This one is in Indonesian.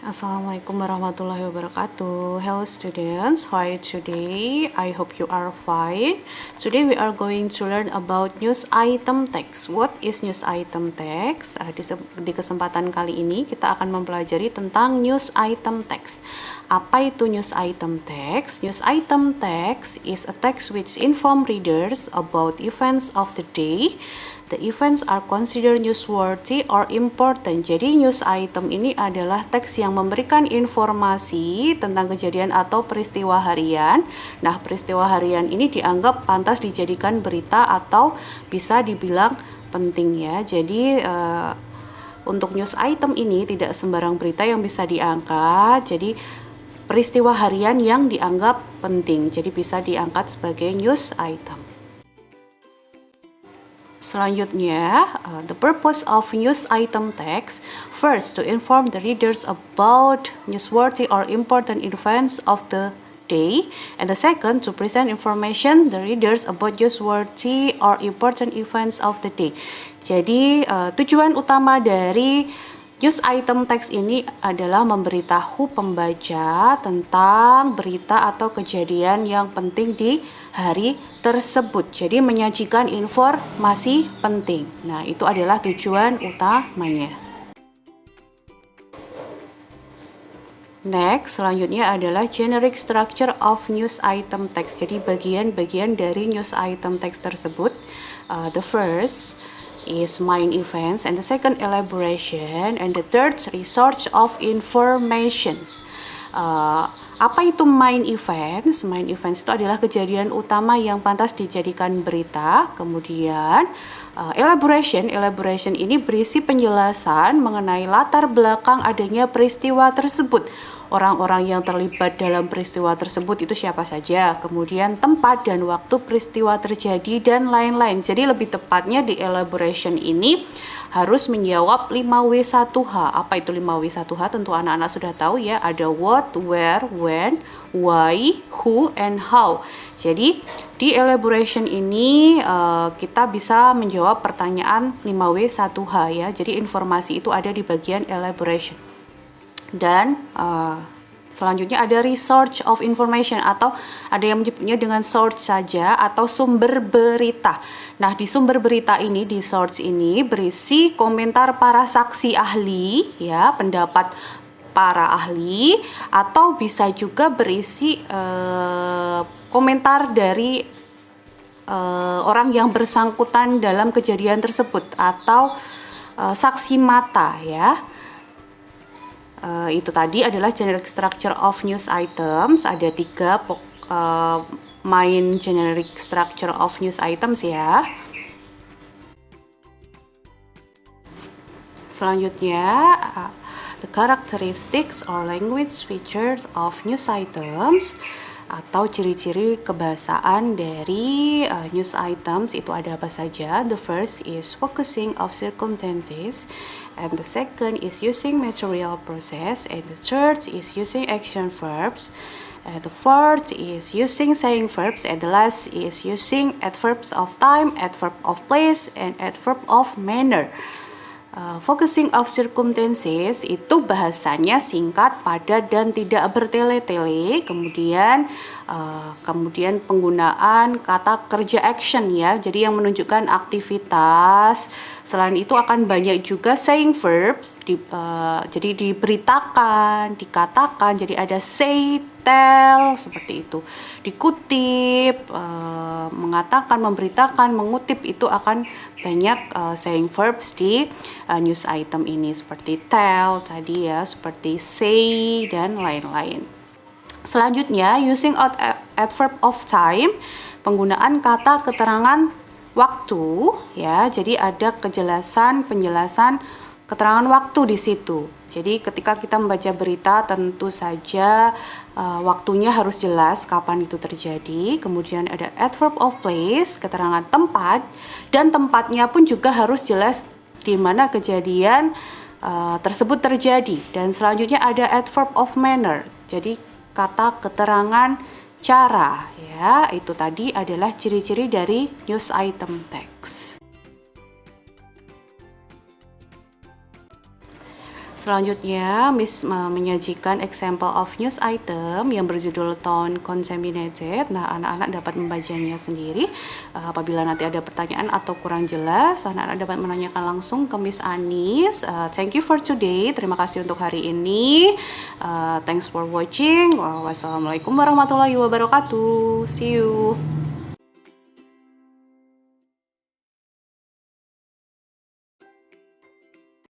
Assalamualaikum warahmatullahi wabarakatuh. Hello students, how are you today? I hope you are fine. Today we are going to learn about news item text. What is news item text? Di kesempatan kali ini kita akan mempelajari tentang news item text. Apa itu news item text? News item text is a text which inform readers about events of the day. The events are considered newsworthy or important. Jadi news item ini adalah teks yang memberikan informasi tentang kejadian atau peristiwa harian. Nah, peristiwa harian ini dianggap pantas dijadikan berita atau bisa dibilang penting ya. Jadi untuk news item ini tidak sembarang berita yang bisa diangkat. Jadi peristiwa harian yang dianggap penting. Jadi bisa diangkat sebagai news item. Selanjutnya, the purpose of news item text, first to inform the readers about newsworthy or important events of the day, and the second to present information the readers about newsworthy or important events of the day. Jadi tujuan utama dari news item text ini adalah memberitahu pembaca tentang berita atau kejadian yang penting di hari tersebut. Jadi menyajikan informasi penting. Nah, itu adalah tujuan utamanya. Next, selanjutnya adalah generic structure of news item text. Jadi bagian-bagian dari news item text tersebut. The first is main events, and the second elaboration, and the third research of informations. Apa itu main events? Main events itu adalah kejadian utama yang pantas dijadikan berita. Kemudian elaboration ini berisi penjelasan mengenai latar belakang adanya peristiwa tersebut. Orang-orang yang terlibat dalam peristiwa tersebut itu siapa saja, kemudian tempat dan waktu peristiwa terjadi dan lain-lain. Jadi lebih tepatnya di elaboration ini harus menjawab 5W1H. Apa itu 5W1H? Tentu anak-anak sudah tahu ya, ada what, where, when, why, who, and how. Jadi di elaboration ini kita bisa menjawab pertanyaan 5W1H ya. Jadi informasi itu ada di bagian elaboration. Dan selanjutnya ada research of information, atau ada yang menyebutnya dengan source saja atau sumber berita. Nah, di sumber berita ini, di source ini berisi komentar para saksi ahli ya, pendapat para ahli, atau bisa juga berisi komentar dari orang yang bersangkutan dalam kejadian tersebut atau saksi mata ya. Itu tadi adalah generic structure of news items. Ada 3 main generic structure of news items ya. Selanjutnya, the characteristics or language features of news items, atau ciri-ciri kebahasaan dari news items itu ada apa saja. The first is focusing of circumstances, and the second is using material process, and the third is using action verbs, and the fourth is using saying verbs, and the last is using adverbs of time, adverb of place, and adverb of manner. Focusing of circumstances itu bahasanya singkat, padat, dan tidak bertele-tele. Kemudian penggunaan kata kerja action ya, jadi yang menunjukkan aktivitas. Selain itu akan banyak juga saying verbs, jadi diberitakan, dikatakan, jadi ada say, tell, seperti itu. Dikutip, mengatakan, memberitakan, mengutip, itu akan banyak saying verbs di news item ini, seperti tell tadi ya, seperti say, dan lain-lain. Selanjutnya, using adverb of time, penggunaan kata keterangan waktu ya. Jadi ada penjelasan keterangan waktu di situ. Jadi ketika kita membaca berita, tentu saja waktunya harus jelas kapan itu terjadi. Kemudian ada adverb of place, keterangan tempat, dan tempatnya pun juga harus jelas di mana kejadian tersebut terjadi. Dan selanjutnya ada adverb of manner, jadi kata keterangan cara ya. Itu tadi adalah ciri-ciri dari news item text. Selanjutnya, Miss menyajikan example of news item yang berjudul Town Contaminated. Nah, anak-anak dapat membacanya sendiri. Apabila nanti ada pertanyaan atau kurang jelas, anak-anak dapat menanyakan langsung ke Miss Anis. Thank you for today. Terima kasih untuk hari ini. Thanks for watching. Wassalamualaikum warahmatullahi wabarakatuh. See you.